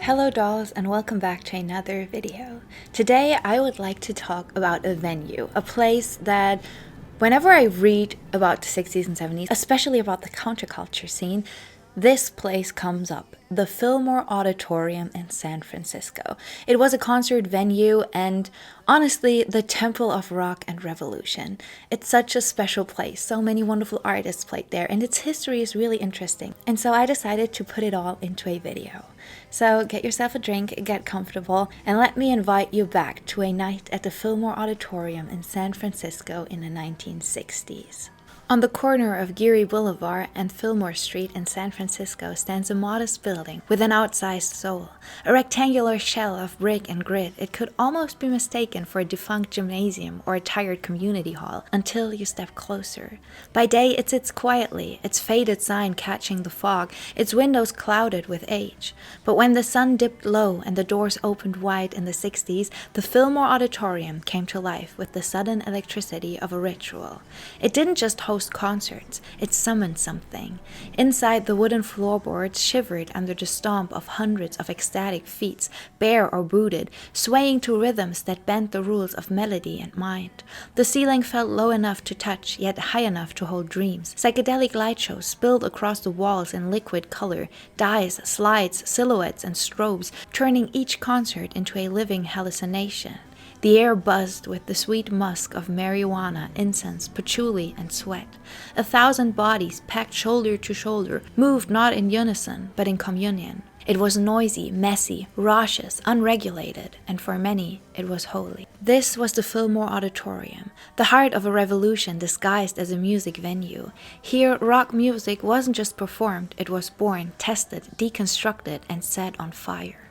Hello dolls and welcome back to another video. Today I would like to talk about a venue, a place that whenever I read about the 60s and 70s, especially about the counterculture scene, this place comes up, the Fillmore Auditorium in San Francisco. It was a concert venue and honestly the temple of rock and revolution. It's such a special place, so many wonderful artists played there and its history is really interesting. And so I decided to put it all into a video. So get yourself a drink, get comfortable, and let me invite you back to a night at the Fillmore Auditorium in San Francisco in the 1960s. On the corner of Geary Boulevard and Fillmore Street in San Francisco stands a modest building with an outsized soul. A rectangular shell of brick and grit, it could almost be mistaken for a defunct gymnasium or a tired community hall until you step closer. By day it sits quietly, its faded sign catching the fog, its windows clouded with age. But when the sun dipped low and the doors opened wide in the 60s, the Fillmore Auditorium came to life with the sudden electricity of a ritual. It didn't just host concerts, it summoned something. Inside, the wooden floorboards shivered under the stomp of hundreds of ecstatic feet, bare or booted, swaying to rhythms that bent the rules of melody and mind. The ceiling felt low enough to touch, yet high enough to hold dreams. Psychedelic light shows spilled across the walls in liquid color, dyes, slides, silhouettes, and strobes, turning each concert into a living hallucination. The air buzzed with the sweet musk of marijuana, incense, patchouli, and sweat. 1,000 bodies, packed shoulder to shoulder, moved not in unison, but in communion. It was noisy, messy, raucous, unregulated, and for many, it was holy. This was the Fillmore Auditorium, the heart of a revolution disguised as a music venue. Here, rock music wasn't just performed, it was born, tested, deconstructed, and set on fire.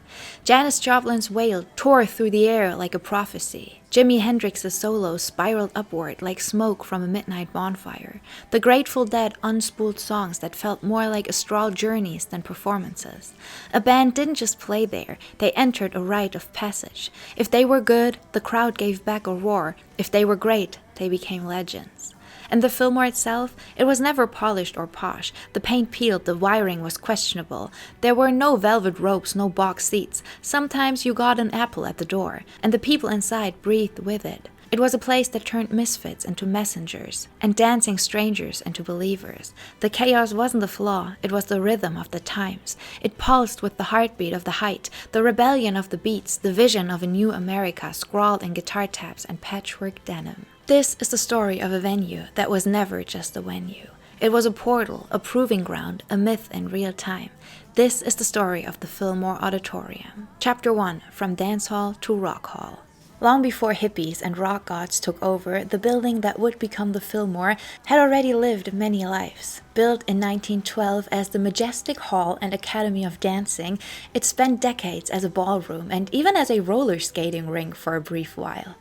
Janis Joplin's wail tore through the air like a prophecy. Jimi Hendrix's solos spiraled upward like smoke from a midnight bonfire. The Grateful Dead unspooled songs that felt more like astral journeys than performances. A band didn't just play there, they entered a rite of passage. If they were good, the crowd gave back a roar. If they were great, they became legends. And the Fillmore itself, it was never polished or posh. The paint peeled, the wiring was questionable. There were no velvet ropes, no box seats. Sometimes you got an apple at the door, and the people inside breathed with it. It was a place that turned misfits into messengers, and dancing strangers into believers. The chaos wasn't the flaw, it was the rhythm of the times. It pulsed with the heartbeat of the height, the rebellion of the beats, the vision of a new America scrawled in guitar taps and patchwork denim. This is the story of a venue that was never just a venue. It was a portal, a proving ground, a myth in real time. This is the story of the Fillmore Auditorium. Chapter 1, From Dance Hall to Rock Hall. Long before hippies and rock gods took over, the building that would become the Fillmore had already lived many lives. Built in 1912 as the Majestic Hall and Academy of Dancing, it spent decades as a ballroom and even as a roller skating rink for a brief while.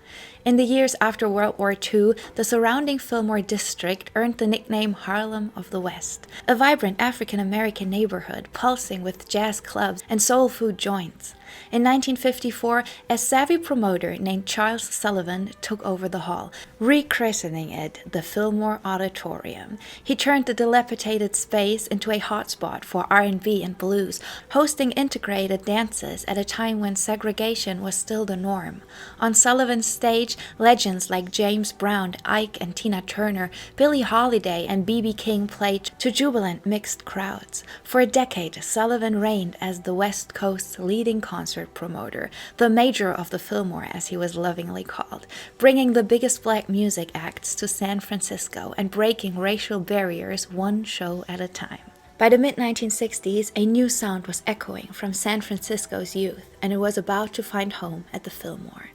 In the years after World War II, the surrounding Fillmore district earned the nickname Harlem of the West, a vibrant African-American neighborhood pulsing with jazz clubs and soul food joints. In 1954, a savvy promoter named Charles Sullivan took over the hall, rechristening it the Fillmore Auditorium. He turned the dilapidated space into a hotspot for R&B and blues, hosting integrated dances at a time when segregation was still the norm. On Sullivan's stage, legends like James Brown, Ike and Tina Turner, Billie Holiday and B.B. King played to jubilant mixed crowds. For a decade, Sullivan reigned as the West Coast's leading concert promoter, the Major of the Fillmore as he was lovingly called, bringing the biggest black music acts to San Francisco and breaking racial barriers one show at a time. By the mid-1960s, a new sound was echoing from San Francisco's youth, and it was about to find home at the Fillmore.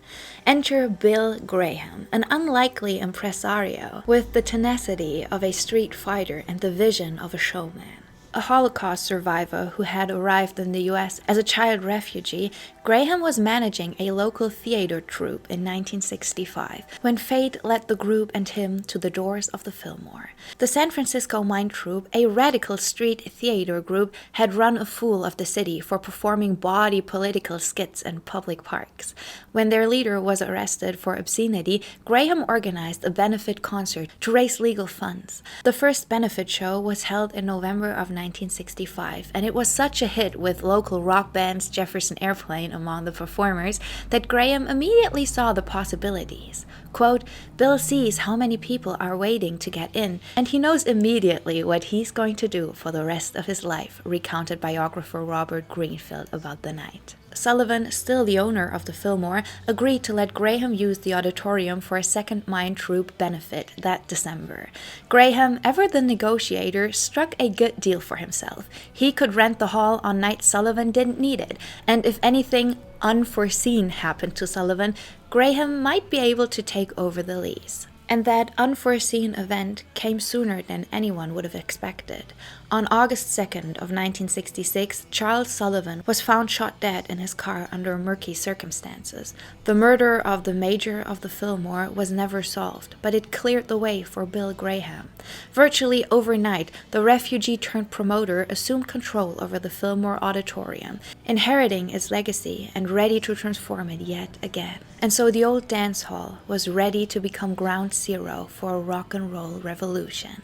Enter Bill Graham, an unlikely impresario with the tenacity of a street fighter and the vision of a showman. A Holocaust survivor who had arrived in the U.S. as a child refugee, Graham was managing a local theater troupe in 1965 when fate led the group and him to the doors of the Fillmore. The San Francisco Mime Troupe, a radical street theater group, had run a fool of the city for performing bawdy political skits in public parks. When their leader was arrested for obscenity, Graham organized a benefit concert to raise legal funds. The first benefit show was held in November of 1965, and it was such a hit with local rock bands Jefferson Airplane among the performers that Graham immediately saw the possibilities. Quote, "Bill sees how many people are waiting to get in, and he knows immediately what he's going to do for the rest of his life," recounted biographer Robert Greenfield about the night. Sullivan, still the owner of the Fillmore, agreed to let Graham use the auditorium for a Second Mind Troop benefit that December. Graham, ever the negotiator, struck a good deal for himself. He could rent the hall on nights Sullivan didn't need it, and if anything unforeseen happened to Sullivan, Graham might be able to take over the lease. And that unforeseen event came sooner than anyone would have expected. On August 2nd of 1966, Charles Sullivan was found shot dead in his car under murky circumstances. The murder of the major of the Fillmore was never solved, but it cleared the way for Bill Graham. Virtually overnight, the refugee-turned-promoter assumed control over the Fillmore Auditorium, inheriting its legacy and ready to transform it yet again. And so the old dance hall was ready to become ground zero for a rock and roll revolution.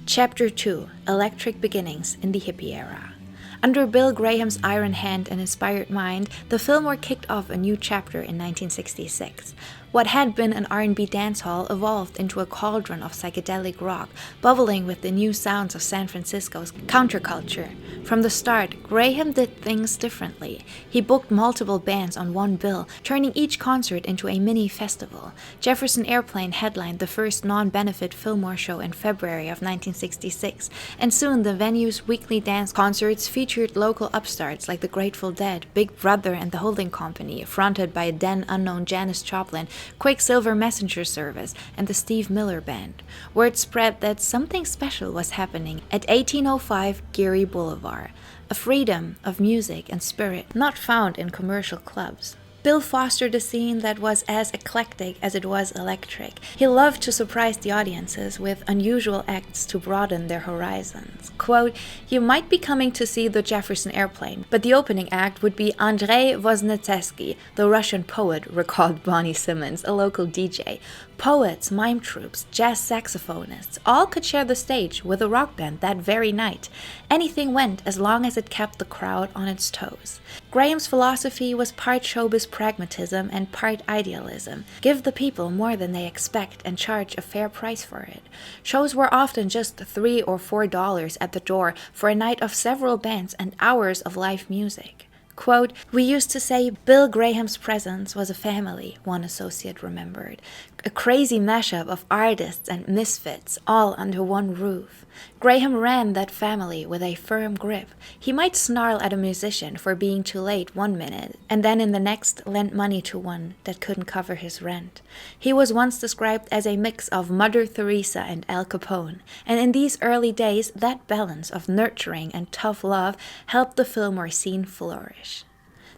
Chapter 2: Electric Beginnings in the Hippie Era. Under Bill Graham's iron hand and inspired mind, the Fillmore kicked off a new chapter in 1966. What had been an R&B dance hall evolved into a cauldron of psychedelic rock, bubbling with the new sounds of San Francisco's counterculture. From the start, Graham did things differently. He booked multiple bands on one bill, turning each concert into a mini festival. Jefferson Airplane headlined the first non-benefit Fillmore show in February of 1966, and soon the venue's weekly dance concerts featured local upstarts like the Grateful Dead, Big Brother and the Holding Company, fronted by then unknown Janis Joplin, Quicksilver Messenger Service, and the Steve Miller Band. Word spread that something special was happening at 1805 Geary Boulevard, a freedom of music and spirit not found in commercial clubs. Bill fostered a scene that was as eclectic as it was electric. He loved to surprise the audiences with unusual acts to broaden their horizons. Quote, "You might be coming to see the Jefferson Airplane, but the opening act would be Andrei Voznetsky, the Russian poet," recalled Bonnie Simmons, a local DJ. Poets, mime troupes, jazz saxophonists, all could share the stage with a rock band that very night. Anything went as long as it kept the crowd on its toes. Graham's philosophy was part showbiz pragmatism and part idealism. Give the people more than they expect and charge a fair price for it. Shows were often just $3 or $4 at the door for a night of several bands and hours of live music. Quote, "We used to say Bill Graham's presence was a family," one associate remembered. "A crazy mashup of artists and misfits, all under one roof." Graham ran that family with a firm grip. He might snarl at a musician for being too late one minute, and then in the next lend money to one that couldn't cover his rent. He was once described as a mix of Mother Teresa and Al Capone, and in these early days, that balance of nurturing and tough love helped the Fillmore scene flourish.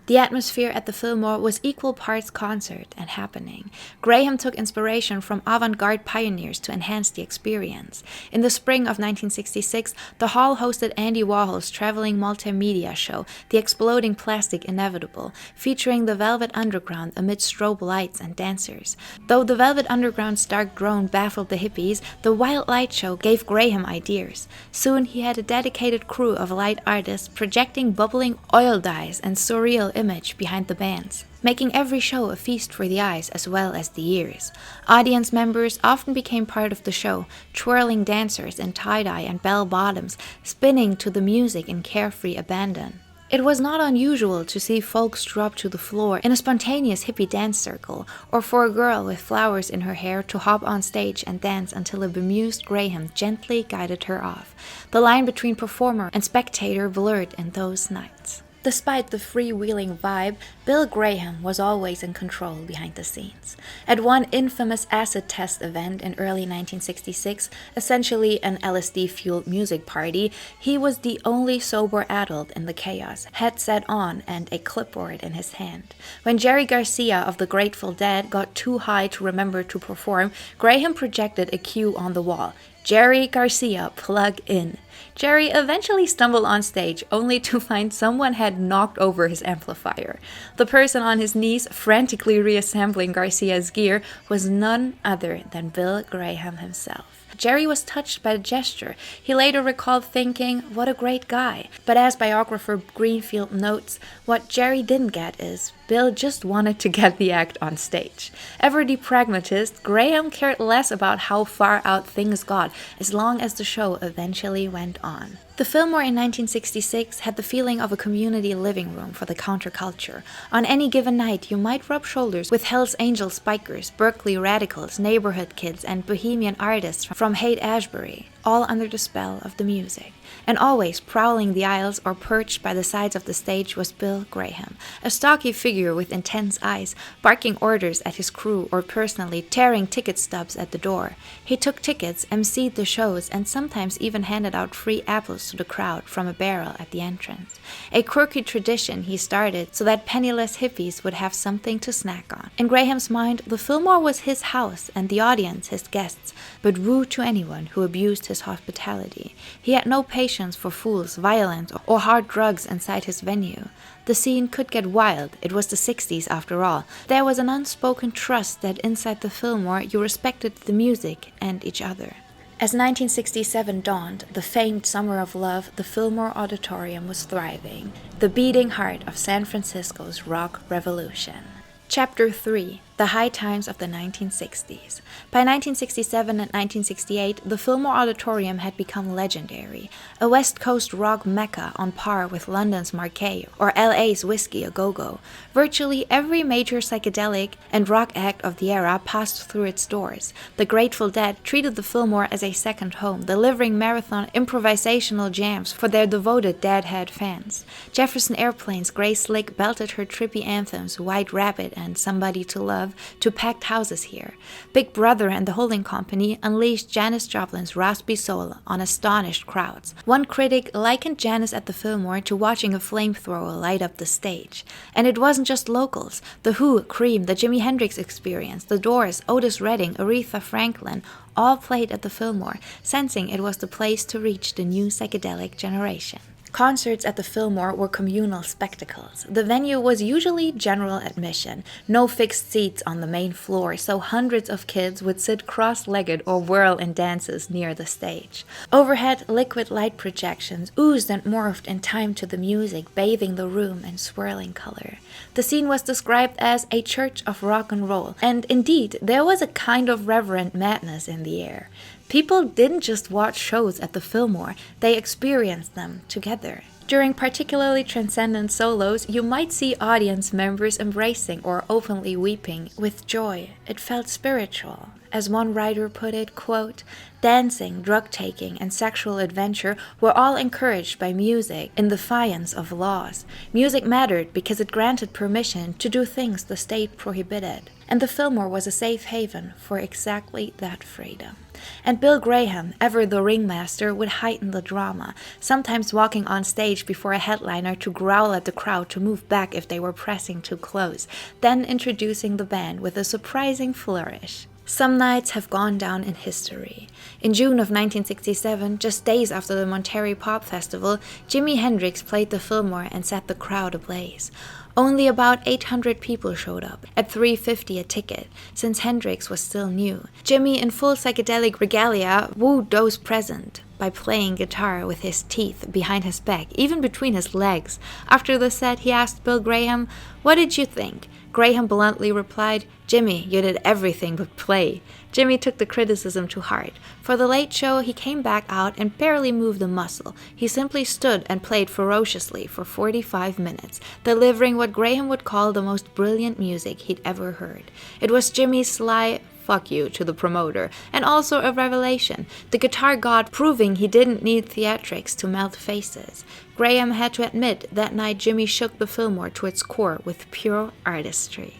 The atmosphere at the Fillmore was equal parts concert and happening. Graham took inspiration from avant-garde pioneers to enhance the experience. In the spring of 1966, the hall hosted Andy Warhol's traveling multimedia show, The Exploding Plastic Inevitable, featuring the Velvet Underground amid strobe lights and dancers. Though the Velvet Underground's dark drone baffled the hippies, the Wild Light show gave Graham ideas. Soon he had a dedicated crew of light artists projecting bubbling oil dyes and surreal image behind the bands, making every show a feast for the eyes as well as the ears. Audience members often became part of the show, twirling dancers in tie-dye and bell-bottoms, spinning to the music in carefree abandon. It was not unusual to see folks drop to the floor in a spontaneous hippie dance circle, or for a girl with flowers in her hair to hop on stage and dance until a bemused Graham gently guided her off. The line between performer and spectator blurred in those nights. Despite the freewheeling vibe, Bill Graham was always in control behind the scenes. At one infamous acid test event in early 1966, essentially an LSD-fueled music party, he was the only sober adult in the chaos, headset on and a clipboard in his hand. When Jerry Garcia of the Grateful Dead got too high to remember to perform, Graham projected a cue on the wall: "Jerry Garcia, plug in." Jerry eventually stumbled on stage, only to find someone had knocked over his amplifier. The person on his knees, frantically reassembling Garcia's gear, was none other than Bill Graham himself. Jerry was touched by the gesture. He later recalled thinking, "What a great guy." But as biographer Greenfield notes, what Jerry didn't get is Bill just wanted to get the act on stage. Ever the pragmatist, Graham cared less about how far out things got as long as the show eventually went on. The Fillmore in 1966 had the feeling of a community living room for the counterculture. On any given night, you might rub shoulders with Hell's Angels bikers, Berkeley radicals, neighborhood kids, and bohemian artists from Haight-Ashbury, all under the spell of the music. And always prowling the aisles or perched by the sides of the stage was Bill Graham, a stocky figure with intense eyes, barking orders at his crew or personally tearing ticket stubs at the door. He took tickets, emceed the shows, and sometimes even handed out free apples to the crowd from a barrel at the entrance. A quirky tradition he started so that penniless hippies would have something to snack on. In Graham's mind, the Fillmore was his house and the audience his guests, but rude to anyone who abused his hospitality. He had no patience for fools, violence, or hard drugs inside his venue. The scene could get wild. It was the 60s after all. There was an unspoken trust that inside the Fillmore you respected the music and each other. As 1967 dawned, the famed Summer of Love, the Fillmore Auditorium was thriving, the beating heart of San Francisco's rock revolution. Chapter 3. The High Times of the 1960s. By 1967 and 1968, the Fillmore Auditorium had become legendary, a West Coast rock mecca on par with London's Marquee or LA's Whiskey A Go-Go. Virtually every major psychedelic and rock act of the era passed through its doors. The Grateful Dead treated the Fillmore as a second home, delivering marathon improvisational jams for their devoted Deadhead fans. Jefferson Airplane's Grace Slick belted her trippy anthems White Rabbit and Somebody to Love to packed houses here. Big Brother and the Holding Company unleashed Janis Joplin's raspy soul on astonished crowds. One critic likened Janis at the Fillmore to watching a flamethrower light up the stage. And it wasn't just locals. The Who, Cream, the Jimi Hendrix Experience, The Doors, Otis Redding, Aretha Franklin all played at the Fillmore, sensing it was the place to reach the new psychedelic generation. Concerts at the Fillmore were communal spectacles. The venue was usually general admission, no fixed seats on the main floor, so hundreds of kids would sit cross-legged or whirl in dances near the stage. Overhead, liquid light projections oozed and morphed in time to the music, bathing the room in swirling color. The scene was described as a church of rock and roll, and indeed, there was a kind of reverent madness in the air. People didn't just watch shows at the Fillmore, they experienced them together. During particularly transcendent solos, you might see audience members embracing or openly weeping with joy. It felt spiritual. As one writer put it, quote, "Dancing, drug-taking, and sexual adventure were all encouraged by music in defiance of laws. Music mattered because it granted permission to do things the state prohibited. And the Fillmore was a safe haven for exactly that freedom." And Bill Graham, ever the ringmaster, would heighten the drama, sometimes walking on stage before a headliner to growl at the crowd to move back if they were pressing too close, then introducing the band with a surprising flourish. Some nights have gone down in history. In June of 1967, just days after the Monterey Pop Festival, Jimi Hendrix played the Fillmore and set the crowd ablaze. Only about 800 people showed up, at $3.50 a ticket, since Hendrix was still new. Jimmy, in full psychedelic regalia, wooed those present by playing guitar with his teeth behind his back, even between his legs. After the set, he asked Bill Graham, "What did you think?" Graham bluntly replied, "Jimmy, you did everything but play." Jimmy took the criticism to heart. For the late show, he came back out and barely moved a muscle. He simply stood and played ferociously for 45 minutes, delivering what Graham would call the most brilliant music he'd ever heard. It was Jimmy's sly "fuck you" to the promoter, and also a revelation, the guitar god proving he didn't need theatrics to melt faces. Graham had to admit that night Jimmy shook the Fillmore to its core with pure artistry.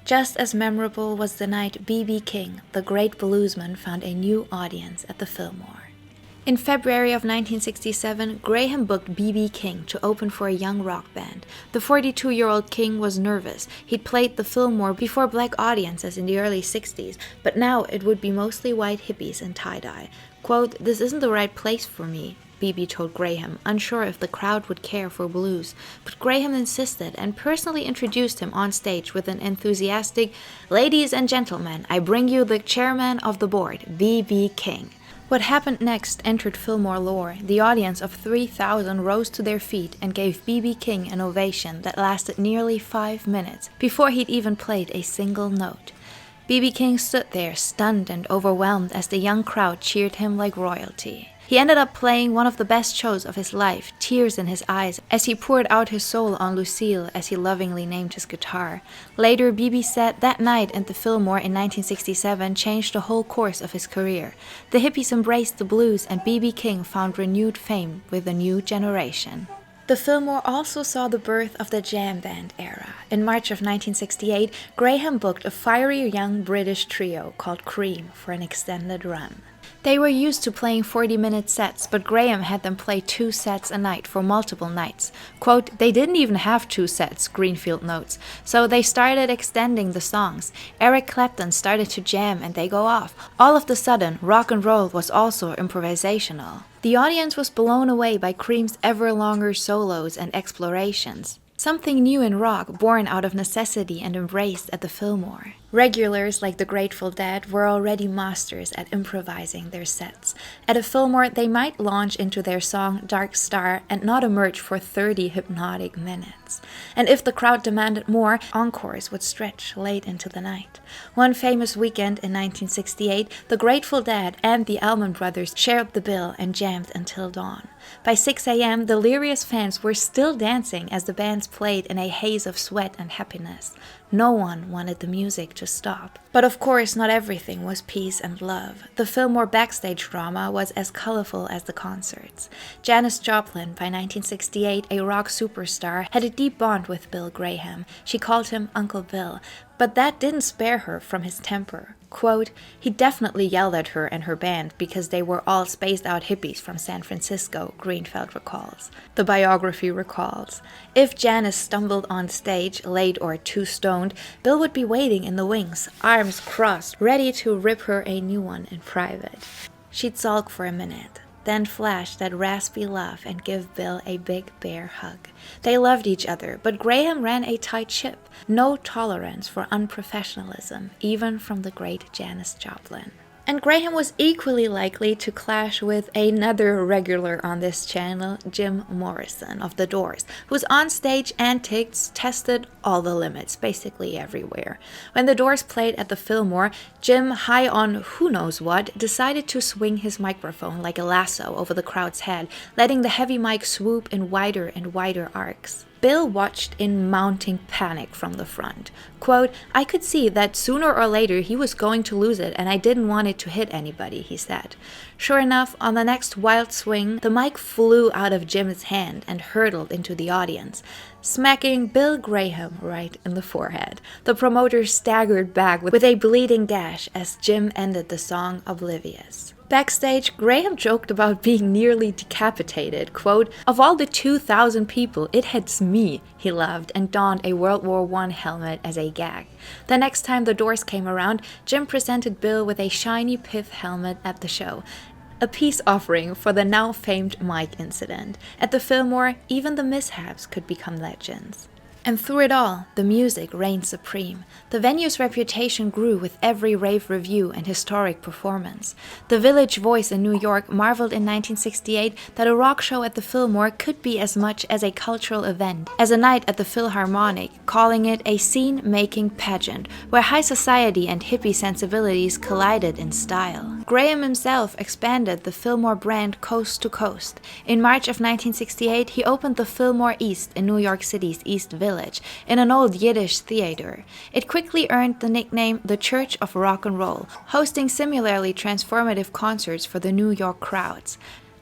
Just as memorable was the night B.B. King, the great bluesman, found a new audience at the Fillmore. In February of 1967, Graham booked B.B. King to open for a young rock band. The 42-year-old King was nervous. He'd played the Fillmore before black audiences in the early 60s, but now it would be mostly white hippies and tie-dye. Quote, "This isn't the right place for me," B.B. told Graham, unsure if the crowd would care for blues. But Graham insisted and personally introduced him on stage with an enthusiastic, "Ladies and gentlemen, I bring you the chairman of the board, B.B. King." What happened next entered Fillmore lore. The audience of 3,000 rose to their feet and gave B.B. King an ovation that lasted nearly 5 minutes before he'd even played a single note. B.B. King stood there, stunned and overwhelmed as the young crowd cheered him like royalty. He ended up playing one of the best shows of his life, tears in his eyes, as he poured out his soul on Lucille, as he lovingly named his guitar. Later, B.B. said that night at the Fillmore in 1967 changed the whole course of his career. The hippies embraced the blues, and B.B. King found renewed fame with a new generation. The Fillmore also saw the birth of the jam band era. In March of 1968, Graham booked a fiery young British trio called Cream for an extended run. They were used to playing 40-minute sets, but Graham had them play 2 sets a night for multiple nights. Quote, "They didn't even have 2 sets," Greenfield notes, so they started extending the songs. Eric Clapton started to jam and they go off. All of a sudden, rock and roll was also improvisational. The audience was blown away by Cream's ever longer solos and explorations. Something new in rock, born out of necessity and embraced at the Fillmore. Regulars like the Grateful Dead were already masters at improvising their sets. At a Fillmore, they might launch into their song Dark Star and not emerge for 30 hypnotic minutes. And if the crowd demanded more, encores would stretch late into the night. One famous weekend in 1968, the Grateful Dead and the Allman Brothers shared the bill and jammed until dawn. By 6 a.m., delirious fans were still dancing as the bands played in a haze of sweat and happiness. No one wanted the music to stop. But of course, not everything was peace and love. The Fillmore backstage drama was as colorful as the concerts. Janis Joplin, by 1968 a rock superstar, had a deep bond with Bill Graham. She called him Uncle Bill, but that didn't spare her from his temper. Quote, "He definitely yelled at her and her band because they were all spaced out hippies from San Francisco," Greenfield recalls. The biography recalls, "If Janis stumbled on stage, late or too stoned, Bill would be waiting in the wings, arms crossed, ready to rip her a new one in private. She'd sulk for a minute, then flash that raspy laugh and give Bill a big bear hug. They loved each other, but Graham ran a tight ship. No tolerance for unprofessionalism, even from the great Janis Joplin." And Graham was equally likely to clash with another regular on this channel, Jim Morrison of The Doors, whose onstage antics tested all the limits, basically everywhere. When The Doors played at the Fillmore, Jim, high on who knows what, decided to swing his microphone like a lasso over the crowd's head, letting the heavy mic swoop in wider and wider arcs. Bill watched in mounting panic from the front. Quote, "I could see that sooner or later he was going to lose it and I didn't want it to hit anybody," he said. Sure enough, on the next wild swing, the mic flew out of Jim's hand and hurtled into the audience, smacking Bill Graham right in the forehead. The promoter staggered back with a bleeding gash as Jim ended the song oblivious. Backstage, Graham joked about being nearly decapitated. Quote, "Of all the 2,000 people, it hits me," he laughed and donned a World War I helmet as a gag. The next time The Doors came around, Jim presented Bill with a shiny pith helmet at the show, a peace offering for the now famed mic incident. At the Fillmore, even the mishaps could become legends. And through it all, the music reigned supreme. The venue's reputation grew with every rave review and historic performance. The Village Voice in New York marveled in 1968 that a rock show at the Fillmore could be as much as a cultural event as a night at the Philharmonic, calling it a scene-making pageant where high society and hippie sensibilities collided in style. Graham himself expanded the Fillmore brand coast to coast. In March of 1968, he opened the Fillmore East in New York City's East Village, in an old Yiddish theater. It quickly earned the nickname the Church of Rock and Roll, hosting similarly transformative concerts for the New York crowds.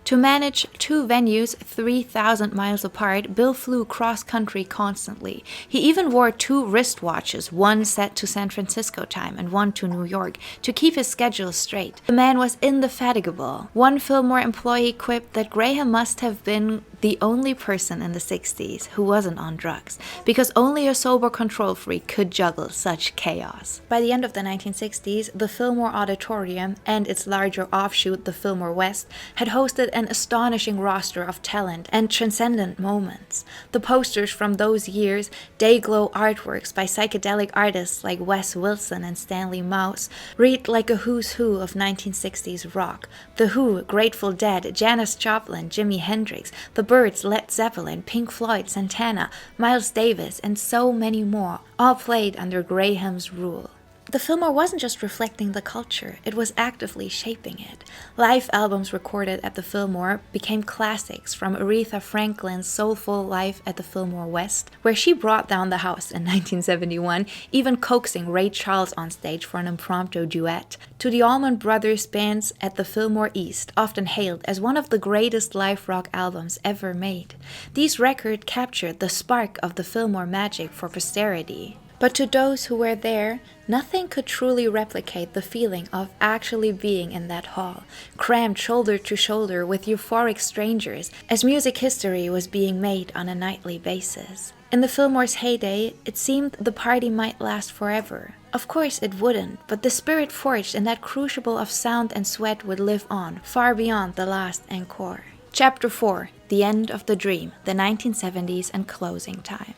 To manage 2 venues 3,000 miles apart, Bill flew cross-country constantly. He even wore 2 wristwatches, one set to San Francisco time and one to New York, to keep his schedule straight. The man was indefatigable. One Fillmore employee quipped that Graham must have been the only person in the 60s who wasn't on drugs, because only a sober control freak could juggle such chaos. By the end of the 1960s, the Fillmore Auditorium and its larger offshoot, the Fillmore West, had hosted an astonishing roster of talent and transcendent moments. The posters from those years, day-glow artworks by psychedelic artists like Wes Wilson and Stanley Mouse, read like a who's who of 1960s rock. The Who, Grateful Dead, Janis Joplin, Jimi Hendrix, the Byrds, Led Zeppelin, Pink Floyd, Santana, Miles Davis, and so many more, all played under Graham's rule. The Fillmore wasn't just reflecting the culture, it was actively shaping it. Live albums recorded at the Fillmore became classics, from Aretha Franklin's soulful Live at the Fillmore West, where she brought down the house in 1971, even coaxing Ray Charles on stage for an impromptu duet, to the Allman Brothers Band's At the Fillmore East, often hailed as one of the greatest live rock albums ever made. These records captured the spark of the Fillmore magic for posterity. But to those who were there, nothing could truly replicate the feeling of actually being in that hall, crammed shoulder to shoulder with euphoric strangers, as music history was being made on a nightly basis. In the Fillmore's heyday, it seemed the party might last forever. Of course it wouldn't, but the spirit forged in that crucible of sound and sweat would live on, far beyond the last encore. Chapter 4. The End of the Dream, the 1970s and Closing Time.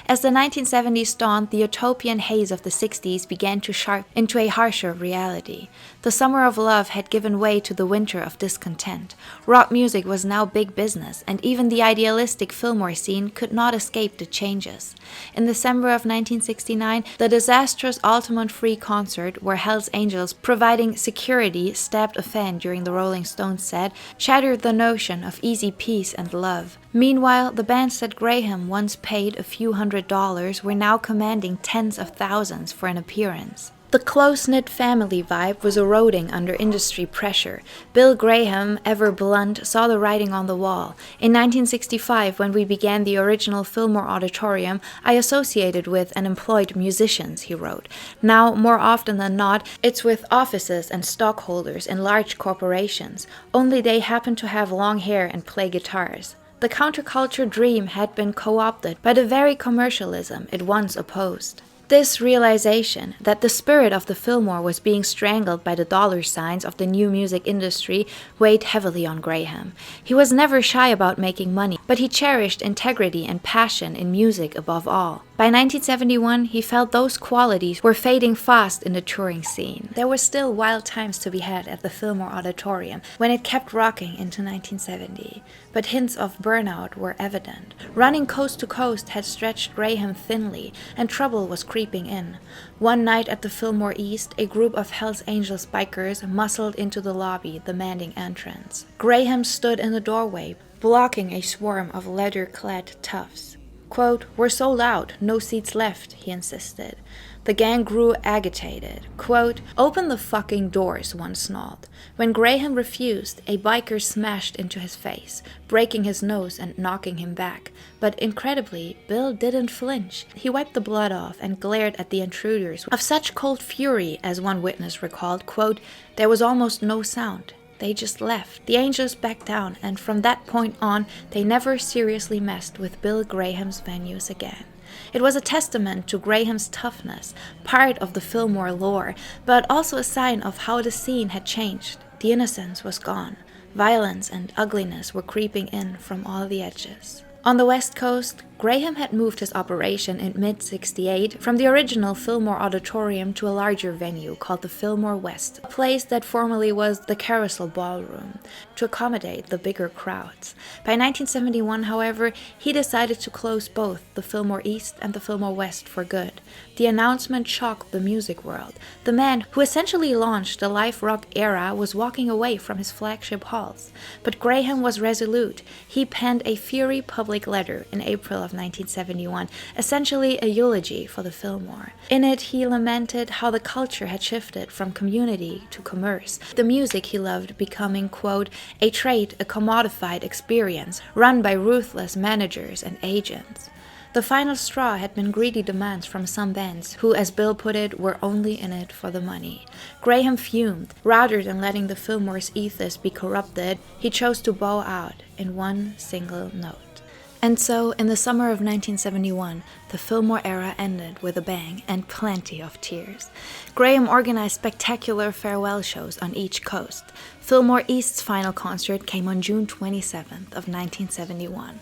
As the 1970s dawned, the utopian haze of the 60s began to sharp into a harsher reality. The summer of love had given way to the winter of discontent. Rock music was now big business, and even the idealistic Fillmore scene could not escape the changes. In December of 1969, the disastrous Altamont Free concert, where Hell's Angels, providing security, stabbed a fan during the Rolling Stones set, shattered the notion of easy peace and love. Meanwhile, the bands that Graham once paid a few $100s were now commanding tens of thousands for an appearance. The close-knit family vibe was eroding under industry pressure. Bill Graham, ever blunt, saw the writing on the wall. In 1965, when we began the original Fillmore Auditorium, I associated with and employed musicians, he wrote. Now, more often than not, it's with offices and stockholders in large corporations. Only they happen to have long hair and play guitars. The counterculture dream had been co-opted by the very commercialism it once opposed. This realization that the spirit of the Fillmore was being strangled by the dollar signs of the new music industry weighed heavily on Graham. He was never shy about making money, but he cherished integrity and passion in music above all. By 1971, he felt those qualities were fading fast in the touring scene. There were still wild times to be had at the Fillmore Auditorium when it kept rocking into 1970, but hints of burnout were evident. Running coast to coast had stretched Graham thinly, and trouble was creeping in. One night at the Fillmore East, a group of Hells Angels bikers muscled into the lobby, demanding entrance. Graham stood in the doorway, blocking a swarm of leather-clad toughs. Quote, "We're sold out, no seats left," he insisted. The gang grew agitated. Quote, "Open the fucking doors," one snarled. When Graham refused, a biker smashed into his face, breaking his nose and knocking him back. But incredibly, Bill didn't flinch. He wiped the blood off and glared at the intruders of such cold fury, as one witness recalled, quote, "There was almost no sound. They just left." The Angels backed down, and from that point on, they never seriously messed with Bill Graham's venues again. It was a testament to Graham's toughness, part of the Fillmore lore, but also a sign of how the scene had changed. The innocence was gone. Violence and ugliness were creeping in from all the edges. On the West Coast, Graham had moved his operation in mid-68 from the original Fillmore Auditorium to a larger venue called the Fillmore West, a place that formerly was the Carousel Ballroom, to accommodate the bigger crowds. By 1971, however, he decided to close both the Fillmore East and the Fillmore West for good. The announcement shocked the music world. The man who essentially launched the live rock era was walking away from his flagship halls. But Graham was resolute. He penned a fiery public letter in April of 1971, essentially a eulogy for the Fillmore. In it, he lamented how the culture had shifted from community to commerce, the music he loved becoming, quote, "a trade, a commodified experience, run by ruthless managers and agents." The final straw had been greedy demands from some bands who, as Bill put it, were only in it for the money. Graham fumed. Rather than letting the Fillmore's ethos be corrupted, he chose to bow out in one single note. And so, in the summer of 1971, the Fillmore era ended with a bang and plenty of tears. Graham organized spectacular farewell shows on each coast. Fillmore East's final concert came on June 27th of 1971.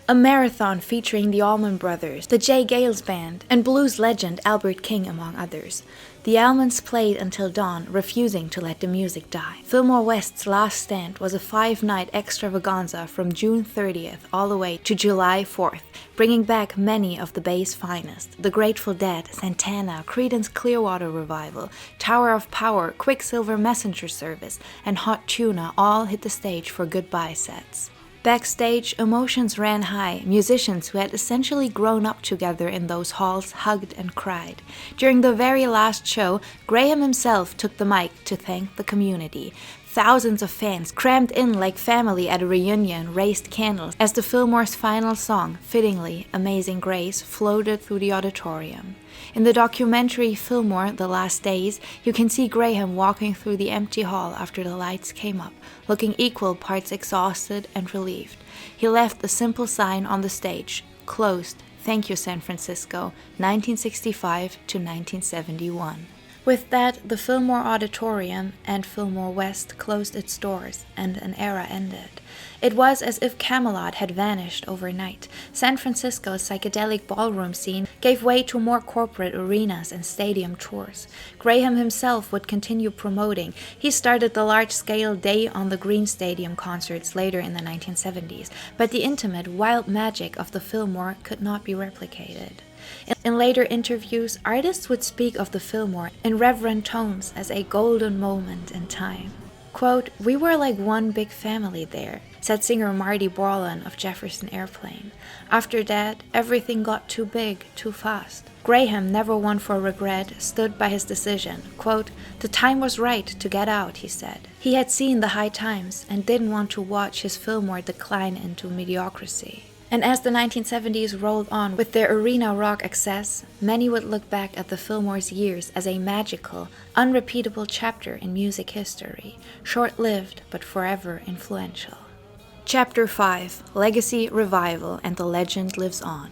A marathon featuring the Allman Brothers, the Jay Gales Band, and blues legend Albert King, among others. The Allmans played until dawn, refusing to let the music die. Fillmore West's last stand was a 5-night extravaganza from June 30th all the way to July 4th, bringing back many of the Bay's finest. The Grateful Dead, Santana, Creedence Clearwater Revival, Tower of Power, Quicksilver Messenger Service, and Hot Tuna all hit the stage for goodbye sets. Backstage, emotions ran high. Musicians who had essentially grown up together in those halls hugged and cried. During the very last show, Graham himself took the mic to thank the community. Thousands of fans crammed in like family at a reunion, raised candles as the Fillmore's final song, fittingly Amazing Grace, floated through the auditorium. In the documentary Fillmore, The Last Days, you can see Graham walking through the empty hall after the lights came up, looking equal parts exhausted and relieved. He left a simple sign on the stage, closed, Thank you, San Francisco, 1965 to 1971. With that, the Fillmore Auditorium and Fillmore West closed its doors, and an era ended. It was as if Camelot had vanished overnight. San Francisco's psychedelic ballroom scene gave way to more corporate arenas and stadium tours. Graham himself would continue promoting. He started the large-scale Day on the Green Stadium concerts later in the 1970s, but the intimate, wild magic of the Fillmore could not be replicated. In later interviews, artists would speak of the Fillmore in reverent tones as a golden moment in time. Quote, "We were like one big family there," said singer Marty Borland of Jefferson Airplane. After that, everything got too big, too fast. Graham, never one for regret, stood by his decision. Quote, "The time was right to get out," he said. He had seen the high times and didn't want to watch his Fillmore decline into mediocrity. And as the 1970s rolled on with their arena rock excess, many would look back at the Fillmore's years as a magical, unrepeatable chapter in music history, short-lived but forever influential. Chapter 5: Legacy, Revival, and the Legend Lives On.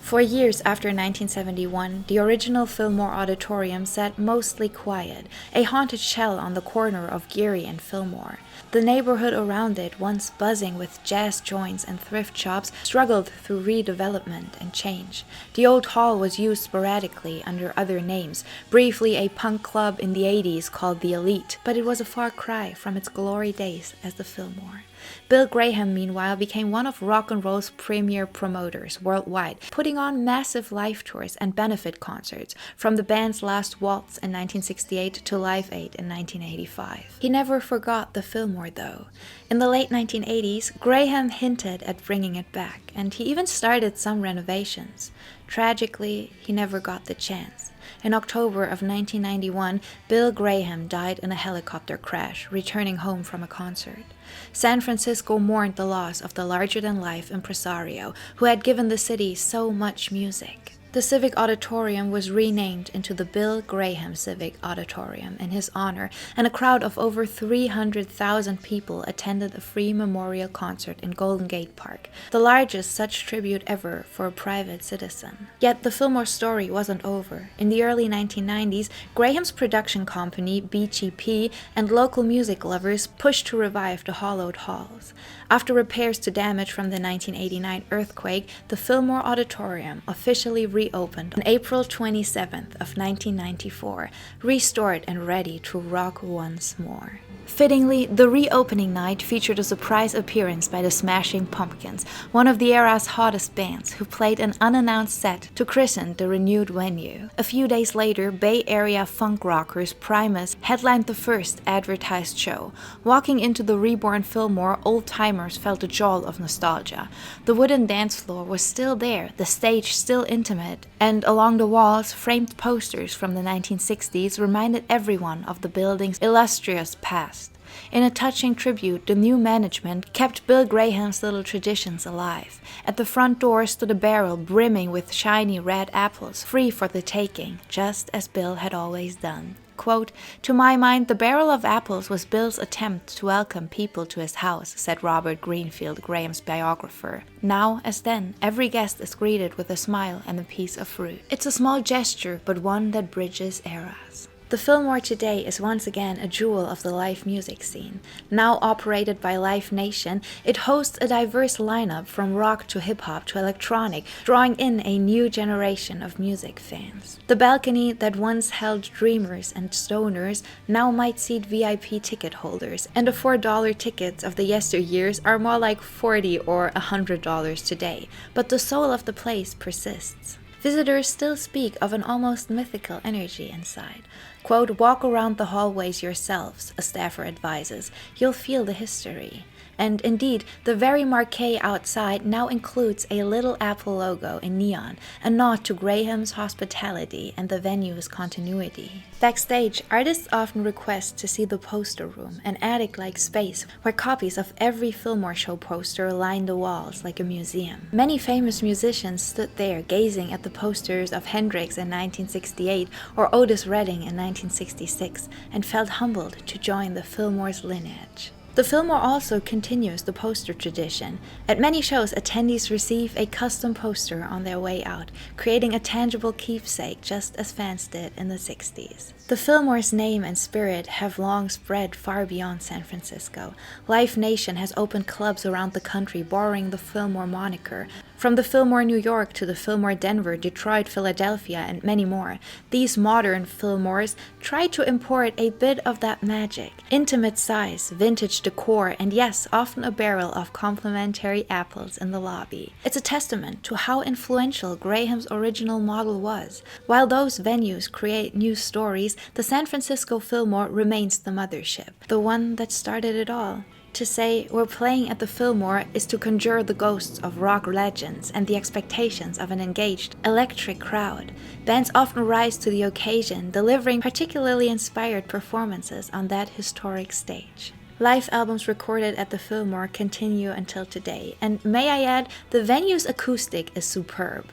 For years after 1971, the original Fillmore Auditorium sat mostly quiet, a haunted shell on the corner of Geary and Fillmore. The neighborhood around it, once buzzing with jazz joints and thrift shops, struggled through redevelopment and change. The old hall was used sporadically under other names, briefly a punk club in the 80s called The Elite, but it was a far cry from its glory days as the Fillmore. Bill Graham, meanwhile, became one of rock and roll's premier promoters worldwide, putting on massive live tours and benefit concerts, from the band's Last Waltz in 1968 to Live Aid in 1985. He never forgot the Fillmore, though. In the late 1980s, Graham hinted at bringing it back, and he even started some renovations. Tragically, he never got the chance. In October of 1991, Bill Graham died in a helicopter crash, returning home from a concert. San Francisco mourned the loss of the larger-than-life impresario who had given the city so much music. The Civic Auditorium was renamed into the Bill Graham Civic Auditorium in his honor, and a crowd of over 300,000 people attended a free memorial concert in Golden Gate Park, the largest such tribute ever for a private citizen. Yet the Fillmore story wasn't over. In the early 1990s, Graham's production company, BGP, and local music lovers pushed to revive the hollowed halls. After repairs to damage from the 1989 earthquake, the Fillmore Auditorium officially reopened on April 27th of 1994, restored and ready to rock once more. Fittingly, the reopening night featured a surprise appearance by the Smashing Pumpkins, one of the era's hottest bands, who played an unannounced set to christen the renewed venue. A few days later, Bay Area funk rockers Primus headlined the first advertised show. Walking into the reborn Fillmore, old-timers felt a jolt of nostalgia. The wooden dance floor was still there, the stage still intimate, and along the walls, framed posters from the 1960s reminded everyone of the building's illustrious past. In a touching tribute, the new management kept Bill Graham's little traditions alive. At the front door stood a barrel brimming with shiny red apples, free for the taking, just as Bill had always done. Quote, "To my mind, the barrel of apples was Bill's attempt to welcome people to his house," said Robert Greenfield, Graham's biographer. Now, as then, every guest is greeted with a smile and a piece of fruit. It's a small gesture, but one that bridges eras. The Fillmore today is once again a jewel of the live music scene. Now operated by Live Nation, it hosts a diverse lineup from rock to hip-hop to electronic, drawing in a new generation of music fans. The balcony that once held dreamers and stoners now might seat VIP ticket holders, and the $4 tickets of the yesteryears are more like $40 or $100 today, but the soul of the place persists. Visitors still speak of an almost mythical energy inside. Quote, "Walk around the hallways yourselves," a staffer advises. "You'll feel the history." And indeed, the very marquee outside now includes a little Apple logo in neon, a nod to Graham's hospitality and the venue's continuity. Backstage, artists often request to see the poster room, an attic-like space where copies of every Fillmore show poster line the walls like a museum. Many famous musicians stood there gazing at the posters of Hendrix in 1968 or Otis Redding in 1966 and felt humbled to join the Fillmore's lineage. The Fillmore also continues the poster tradition. At many shows, attendees receive a custom poster on their way out, creating a tangible keepsake just as fans did in the 60s. The Fillmore's name and spirit have long spread far beyond San Francisco. Live Nation has opened clubs around the country borrowing the Fillmore moniker. From the Fillmore New York to the Fillmore Denver, Detroit, Philadelphia, and many more, these modern Fillmores try to import a bit of that magic. Intimate size, vintage decor, and yes, often a barrel of complimentary apples in the lobby. It's a testament to how influential Graham's original model was. While those venues create new stories, the San Francisco Fillmore remains the mothership, the one that started it all. To say we're playing at the Fillmore is to conjure the ghosts of rock legends and the expectations of an engaged, electric crowd. Bands often rise to the occasion, delivering particularly inspired performances on that historic stage. Live albums recorded at the Fillmore continue until today, and may I add, the venue's acoustic is superb.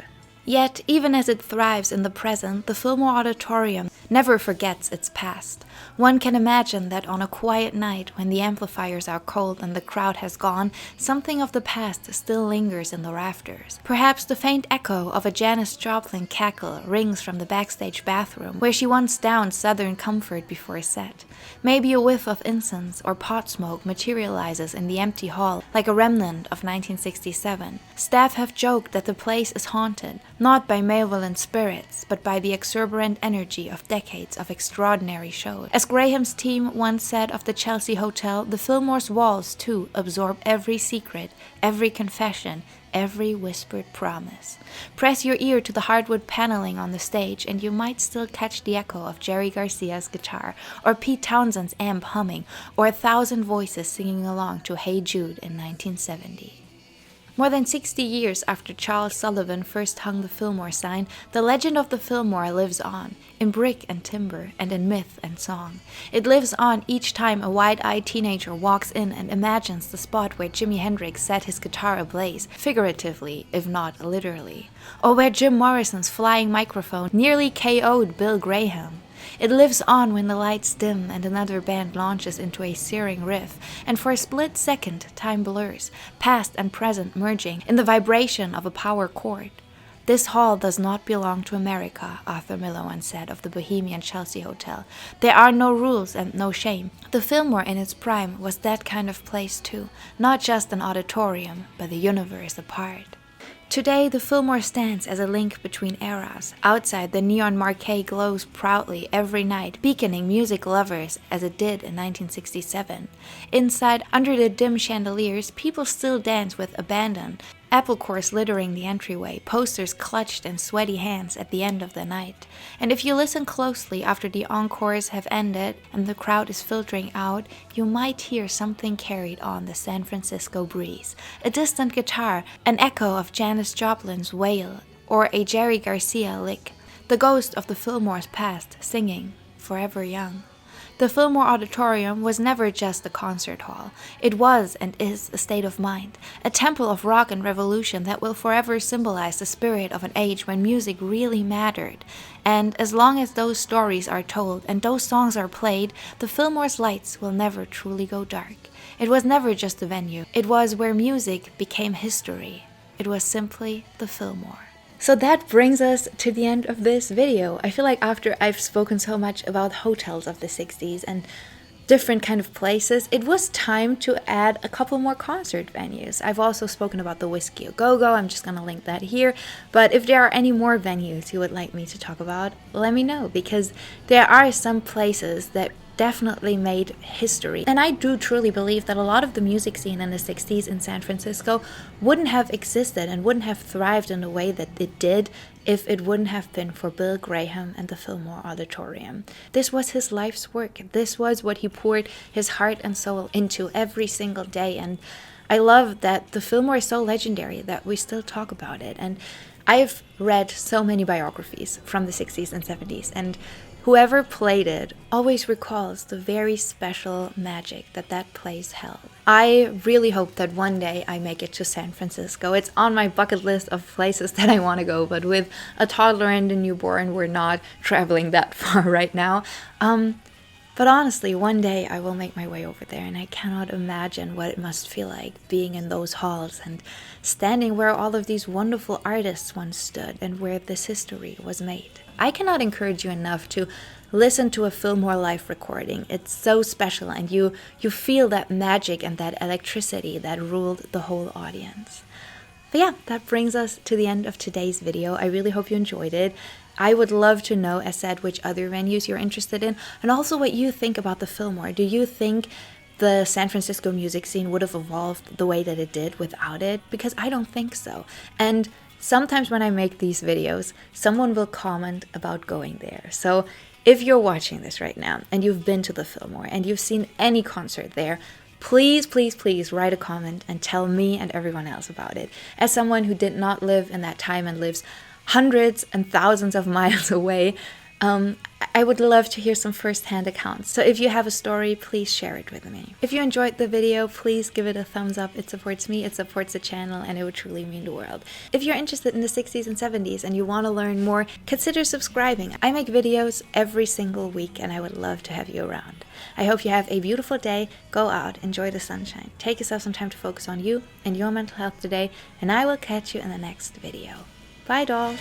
Yet, even as it thrives in the present, the Fillmore Auditorium never forgets its past. One can imagine that on a quiet night, when the amplifiers are cold and the crowd has gone, something of the past still lingers in the rafters. Perhaps the faint echo of a Janis Joplin cackle rings from the backstage bathroom, where she once downed Southern Comfort before a set. Maybe a whiff of incense or pot smoke materializes in the empty hall like a remnant of 1967. Staff have joked that the place is haunted, not by malevolent spirits, but by the exuberant energy of decades of extraordinary shows. As Graham's team once said of the Chelsea Hotel, the Fillmore's walls, too, absorb every secret, every confession, every whispered promise. Press your ear to the hardwood paneling on the stage, and you might still catch the echo of Jerry Garcia's guitar, or Pete Townshend's amp humming, or 1,000 voices singing along to Hey Jude in 1970. More than 60 years after Charles Sullivan first hung the Fillmore sign, the legend of the Fillmore lives on, in brick and timber, and in myth and song. It lives on each time a wide-eyed teenager walks in and imagines the spot where Jimi Hendrix set his guitar ablaze, figuratively, if not literally, or where Jim Morrison's flying microphone nearly KO'd Bill Graham. It lives on when the lights dim and another band launches into a searing riff, and for a split second time blurs, past and present merging in the vibration of a power chord. This hall does not belong to America, Arthur Miller once said of the bohemian Chelsea Hotel. There are no rules and no shame. The Fillmore in its prime was that kind of place too, not just an auditorium, but the universe apart. Today, the Fillmore stands as a link between eras. Outside, the neon marquee glows proudly every night, beaconing music lovers as it did in 1967. Inside, under the dim chandeliers, people still dance with abandon. Apple cores littering the entryway, posters clutched in sweaty hands at the end of the night. And if you listen closely after the encores have ended and the crowd is filtering out, you might hear something carried on the San Francisco breeze. A distant guitar, an echo of Janis Joplin's wail, or a Jerry Garcia lick. The ghost of the Fillmore's past singing, forever young. The Fillmore Auditorium was never just a concert hall. It was and is a state of mind, a temple of rock and revolution that will forever symbolize the spirit of an age when music really mattered. And as long as those stories are told and those songs are played, the Fillmore's lights will never truly go dark. It was never just a venue. It was where music became history. It was simply the Fillmore. So that brings us to the end of this video. I feel like after I've spoken so much about hotels of the 60s and different kind of places, it was time to add a couple more concert venues. I've also spoken about the Whiskey A Go Go. I'm just going to link that here. But if there are any more venues you would like me to talk about, let me know, because there are some places that definitely made history. And I do truly believe that a lot of the music scene in the 60s in San Francisco wouldn't have existed and wouldn't have thrived in the way that it did if it wouldn't have been for Bill Graham and the Fillmore Auditorium. This was his life's work. This was what he poured his heart and soul into every single day. And I love that the Fillmore is so legendary that we still talk about it. And I've read so many biographies from the 60s and 70s, and whoever played it always recalls the very special magic that that place held. I really hope that one day I make it to San Francisco. It's on my bucket list of places that I want to go, but with a toddler and a newborn, we're not traveling that far right now. But honestly, one day I will make my way over there, and I cannot imagine what it must feel like being in those halls and standing where all of these wonderful artists once stood and where this history was made. I cannot encourage you enough to listen to a Fillmore live recording. It's so special, and you feel that magic and that electricity that ruled the whole audience. But yeah, that brings us to the end of today's video. I really hope you enjoyed it. I would love to know, as said, which other venues you're interested in, and also what you think about the Fillmore. Do you think the San Francisco music scene would have evolved the way that it did without it? Because I don't think so. And sometimes when I make these videos, someone will comment about going there. So if you're watching this right now and you've been to the Fillmore and you've seen any concert there, please, please, please write a comment and tell me and everyone else about it. As someone who did not live in that time and lives hundreds and thousands of miles away, I would love to hear some first-hand accounts. So if you have a story, please share it with me. If you enjoyed the video, please give it a thumbs up. It supports me, it supports the channel, and it would truly mean the world. If you're interested in the 60s and 70s and you want to learn more, consider subscribing. I make videos every single week, and I would love to have you around. I hope you have a beautiful day. Go out, enjoy the sunshine. Take yourself some time to focus on you and your mental health today, and I will catch you in the next video. Bye, dolls!